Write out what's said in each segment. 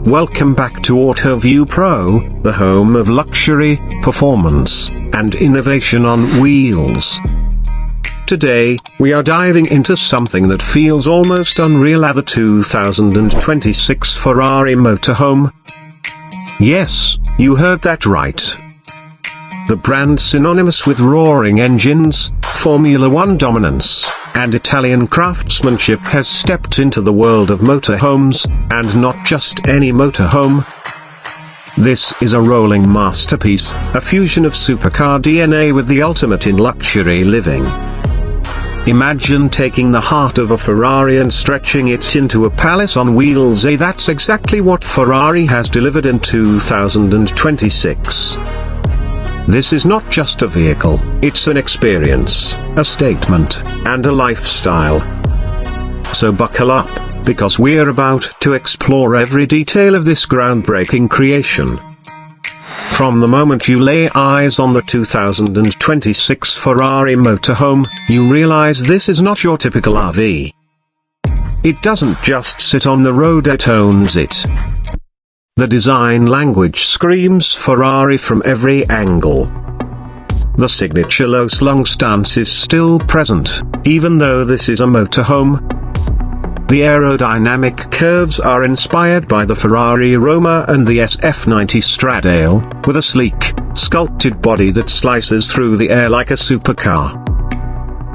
Welcome back to AutoView Pro, the home of luxury, performance, and innovation on wheels. Today, we are diving into something that feels almost unreal at the 2026 Ferrari Motorhome. Yes, you heard that right. The brand synonymous with roaring engines, Formula One dominance, and Italian craftsmanship has stepped into the world of motorhomes, and not just any motorhome. This is a rolling masterpiece, a fusion of supercar DNA with the ultimate in luxury living. Imagine taking the heart of a Ferrari and stretching it into a palace on wheels. That's exactly what Ferrari has delivered in 2026. This is not just a vehicle, it's an experience, a statement, and a lifestyle. So buckle up, because we're about to explore every detail of this groundbreaking creation. From the moment you lay eyes on the 2026 Ferrari Motorhome, you realize this is not your typical RV. It doesn't just sit on the road, it owns it. The design language screams Ferrari from every angle. The signature low-slung stance is still present, even though this is a motorhome. The aerodynamic curves are inspired by the Ferrari Roma and the SF90 Stradale, with a sleek, sculpted body that slices through the air like a supercar.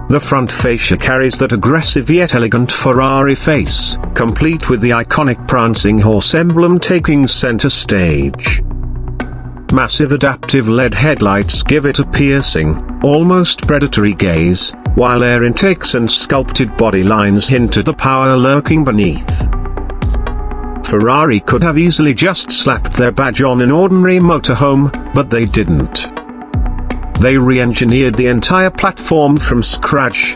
The front fascia carries that aggressive yet elegant Ferrari face, complete with the iconic prancing horse emblem taking center stage. Massive adaptive LED headlights give it a piercing, almost predatory gaze, while air intakes and sculpted body lines hint at the power lurking beneath. Ferrari could have easily just slapped their badge on an ordinary motorhome, but they didn't. They re-engineered the entire platform from scratch.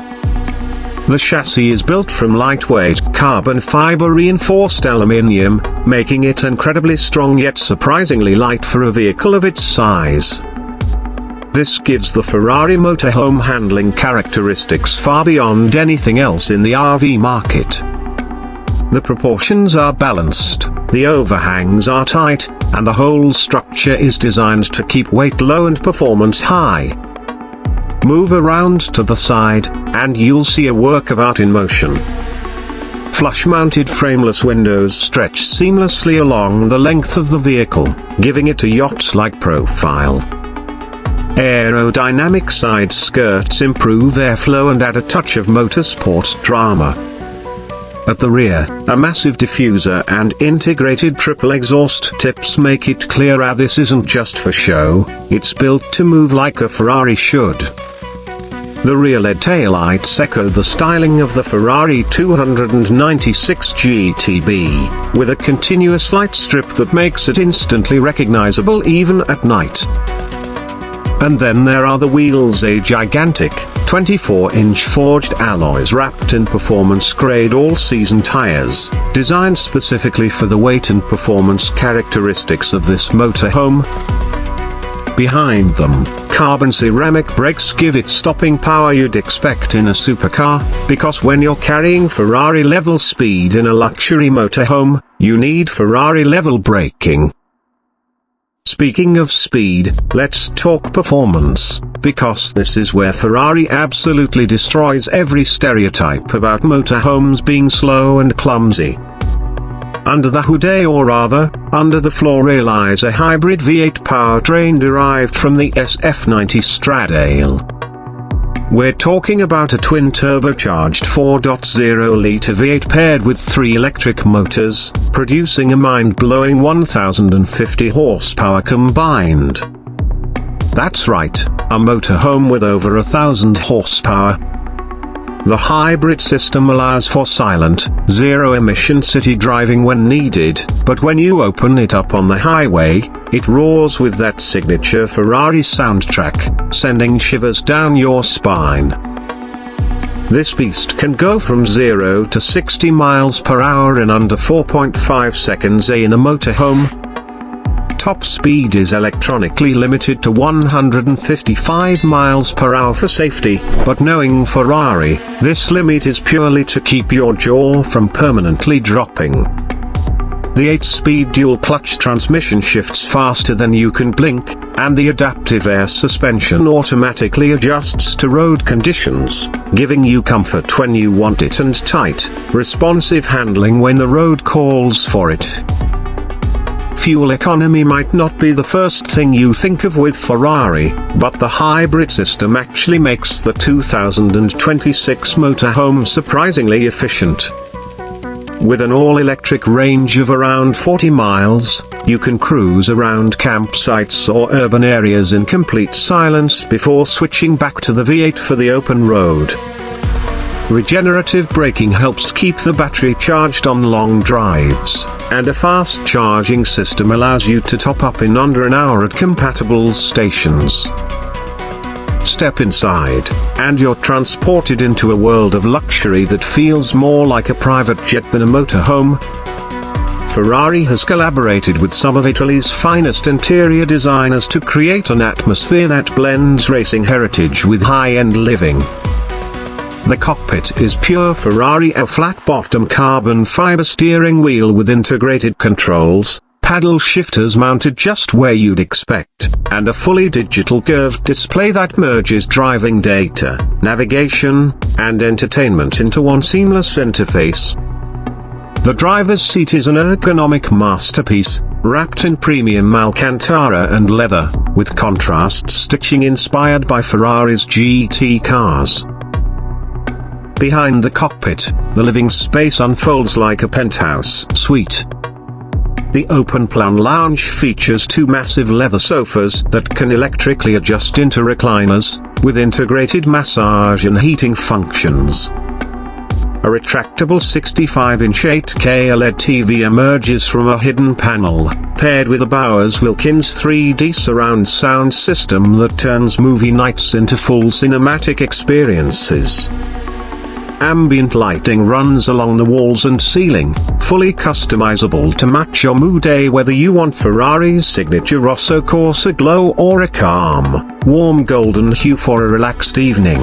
The chassis is built from lightweight carbon fiber reinforced aluminium, making it incredibly strong yet surprisingly light for a vehicle of its size. This gives the Ferrari Motorhome handling characteristics far beyond anything else in the RV market. The proportions are balanced, the overhangs are tight, and the whole structure is designed to keep weight low and performance high. Move around to the side, and you'll see a work of art in motion. Flush-mounted frameless windows stretch seamlessly along the length of the vehicle, giving it a yacht-like profile. Aerodynamic side skirts improve airflow and add a touch of motorsport drama. At the rear, a massive diffuser and integrated triple exhaust tips make it clear this isn't just for show, it's built to move like a Ferrari should. The rear LED taillights echo the styling of the Ferrari 296 GTB, with a continuous light strip that makes it instantly recognizable even at night. And then there are the wheels, a gigantic, 24-inch forged alloys wrapped in performance-grade all-season tires, designed specifically for the weight and performance characteristics of this motorhome. Behind them, carbon ceramic brakes give it stopping power you'd expect in a supercar, because when you're carrying Ferrari-level speed in a luxury motorhome, you need Ferrari-level braking. Speaking of speed, let's talk performance, because this is where Ferrari absolutely destroys every stereotype about motorhomes being slow and clumsy. Under the hood, or rather, under the floor, lies a hybrid V8 powertrain derived from the SF90 Stradale. We're talking about a twin-turbocharged 4.0-litre V8 paired with 3 electric motors, producing a mind-blowing 1,050 horsepower combined. That's right, a motorhome with over 1,000 horsepower. The hybrid system allows for silent, zero-emission city driving when needed, but when you open it up on the highway, it roars with that signature Ferrari soundtrack, sending shivers down your spine. This beast can go from 0 to 60 miles per hour in under 4.5 seconds in a motorhome. Top speed is electronically limited to 155 miles per hour for safety, but knowing Ferrari, this limit is purely to keep your jaw from permanently dropping. The 8-speed dual-clutch transmission shifts faster than you can blink, and the adaptive air suspension automatically adjusts to road conditions, giving you comfort when you want it and tight, responsive handling when the road calls for it. Fuel economy might not be the first thing you think of with Ferrari, but the hybrid system actually makes the 2026 motorhome surprisingly efficient. With an all-electric range of around 40 miles, you can cruise around campsites or urban areas in complete silence before switching back to the V8 for the open road. Regenerative braking helps keep the battery charged on long drives, and a fast charging system allows you to top up in under an hour at compatible stations. Step inside, and you're transported into a world of luxury that feels more like a private jet than a motorhome. Ferrari has collaborated with some of Italy's finest interior designers to create an atmosphere that blends racing heritage with high-end living. The cockpit is pure Ferrari, a flat-bottom carbon fiber steering wheel with integrated controls, paddle shifters mounted just where you'd expect, and a fully digital curved display that merges driving data, navigation, and entertainment into one seamless interface. The driver's seat is an ergonomic masterpiece, wrapped in premium Alcantara and leather, with contrast stitching inspired by Ferrari's GT cars. Behind the cockpit, the living space unfolds like a penthouse suite. The open-plan lounge features two massive leather sofas that can electrically adjust into recliners, with integrated massage and heating functions. A retractable 65-inch 8K OLED TV emerges from a hidden panel, paired with a Bowers Wilkins 3D surround sound system that turns movie nights into full cinematic experiences. Ambient lighting runs along the walls and ceiling, fully customizable to match your mood, whether you want Ferrari's signature Rosso Corsa glow or a calm, warm golden hue for a relaxed evening.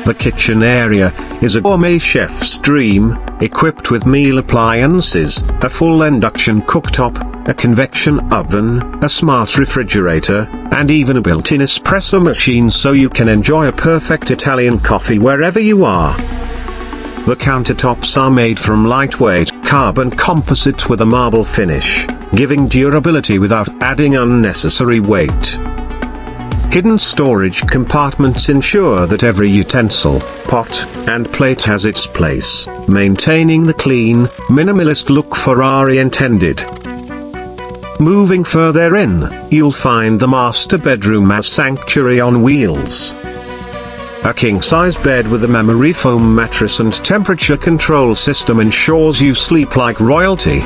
The kitchen area is a gourmet chef's dream, equipped with meal appliances, a full induction cooktop, a convection oven, a smart refrigerator, and even a built-in espresso machine so you can enjoy a perfect Italian coffee wherever you are. The countertops are made from lightweight carbon composite with a marble finish, giving durability without adding unnecessary weight. Hidden storage compartments ensure that every utensil, pot, and plate has its place, maintaining the clean, minimalist look Ferrari intended. Moving further in, you'll find the master bedroom as sanctuary on wheels. A king-size bed with a memory foam mattress and temperature control system ensures you sleep like royalty.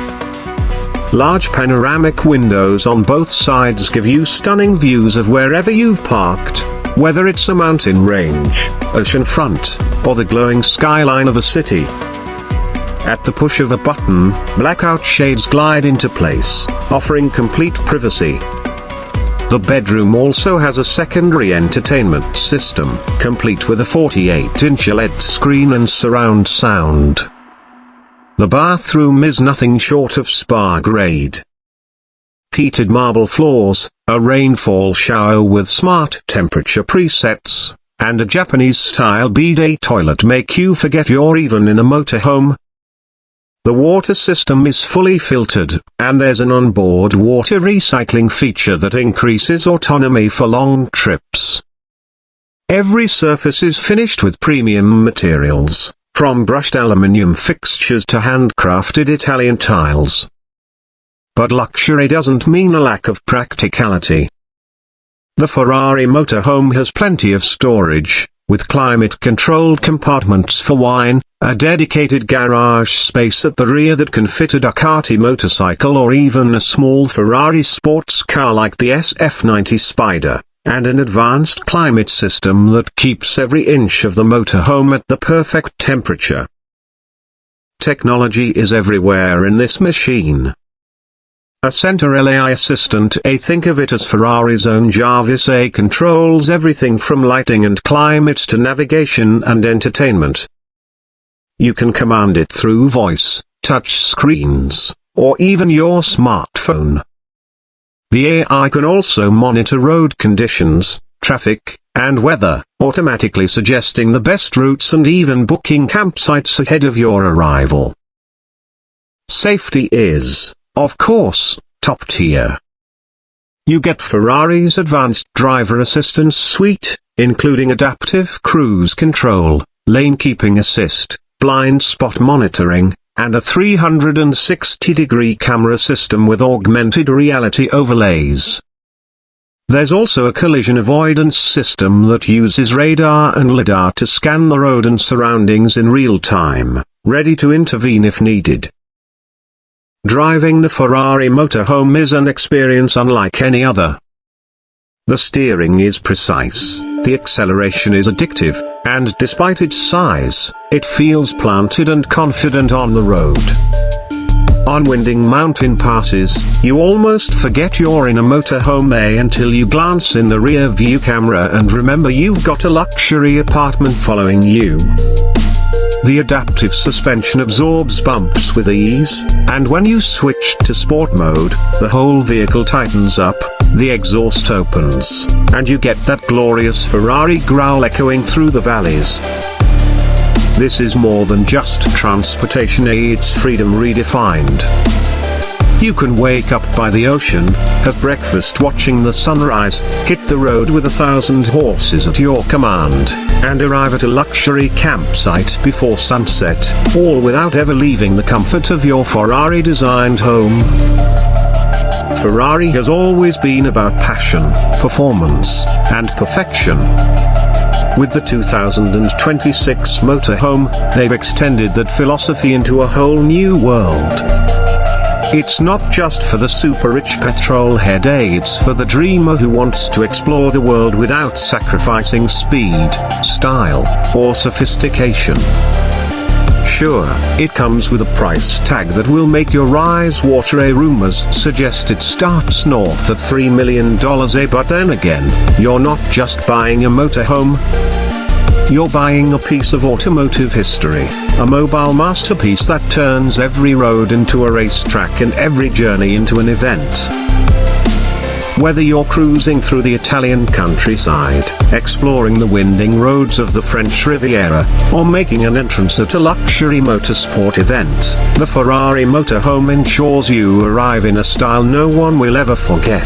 Large panoramic windows on both sides give you stunning views of wherever you've parked, whether it's a mountain range, ocean front, or the glowing skyline of a city. At the push of a button, blackout shades glide into place, offering complete privacy. The bedroom also has a secondary entertainment system, complete with a 48-inch OLED screen and surround sound. The bathroom is nothing short of spa-grade. Heated marble floors, a rainfall shower with smart temperature presets, and a Japanese-style bidet toilet make you forget you're even in a motorhome. The water system is fully filtered, and there's an onboard water recycling feature that increases autonomy for long trips. Every surface is finished with premium materials, from brushed aluminium fixtures to handcrafted Italian tiles. But luxury doesn't mean a lack of practicality. The Ferrari Motorhome has plenty of storage, with climate-controlled compartments for wine, a dedicated garage space at the rear that can fit a Ducati motorcycle or even a small Ferrari sports car like the SF90 Spider, and an advanced climate system that keeps every inch of the motorhome at the perfect temperature. Technology is everywhere in this machine. A center AI assistant, think of it as Ferrari's own Jarvis. Controls everything from lighting and climate to navigation and entertainment. You can command it through voice, touch screens, or even your smartphone. The AI can also monitor road conditions, traffic, and weather, automatically suggesting the best routes and even booking campsites ahead of your arrival. Safety is, of course, top tier. You get Ferrari's advanced driver assistance suite, including adaptive cruise control, lane keeping assist, blind spot monitoring, and a 360-degree camera system with augmented reality overlays. There's also a collision avoidance system that uses radar and lidar to scan the road and surroundings in real time, ready to intervene if needed. Driving the Ferrari Motorhome is an experience unlike any other. The steering is precise, the acceleration is addictive, and despite its size, it feels planted and confident on the road. On winding mountain passes, you almost forget you're in a motorhome until you glance in the rear view camera and remember you've got a luxury apartment following you. The adaptive suspension absorbs bumps with ease, and when you switch to sport mode, the whole vehicle tightens up, the exhaust opens, and you get that glorious Ferrari growl echoing through the valleys. This is more than just transportation, it's freedom redefined. You can wake up by the ocean, have breakfast watching the sunrise, hit the road with 1,000 horses at your command, and arrive at a luxury campsite before sunset, all without ever leaving the comfort of your Ferrari-designed home. Ferrari has always been about passion, performance, and perfection. With the 2026 Motorhome, they've extended that philosophy into a whole new world. It's not just for the super-rich petrol-head, it's for the dreamer who wants to explore the world without sacrificing speed, style, or sophistication. Sure, it comes with a price tag that will make your eyes water. Rumors suggest it starts north of $3 million, but then again, you're not just buying a motorhome. You're buying a piece of automotive history, a mobile masterpiece that turns every road into a racetrack and every journey into an event. Whether you're cruising through the Italian countryside, exploring the winding roads of the French Riviera, or making an entrance at a luxury motorsport event, the Ferrari Motorhome ensures you arrive in a style no one will ever forget.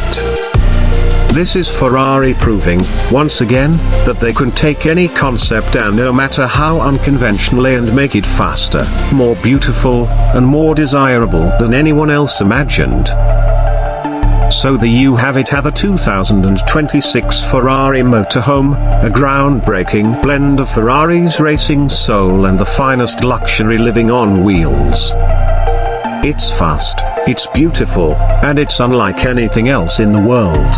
This is Ferrari proving, once again, that they can take any concept down no matter how unconventionally and make it faster, more beautiful, and more desirable than anyone else imagined. So there you have it, the 2026 Ferrari Motorhome, a groundbreaking blend of Ferrari's racing soul and the finest luxury living on wheels. It's fast, it's beautiful, and it's unlike anything else in the world.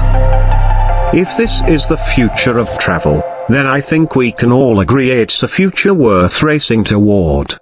If this is the future of travel, then I think we can all agree it's a future worth racing toward.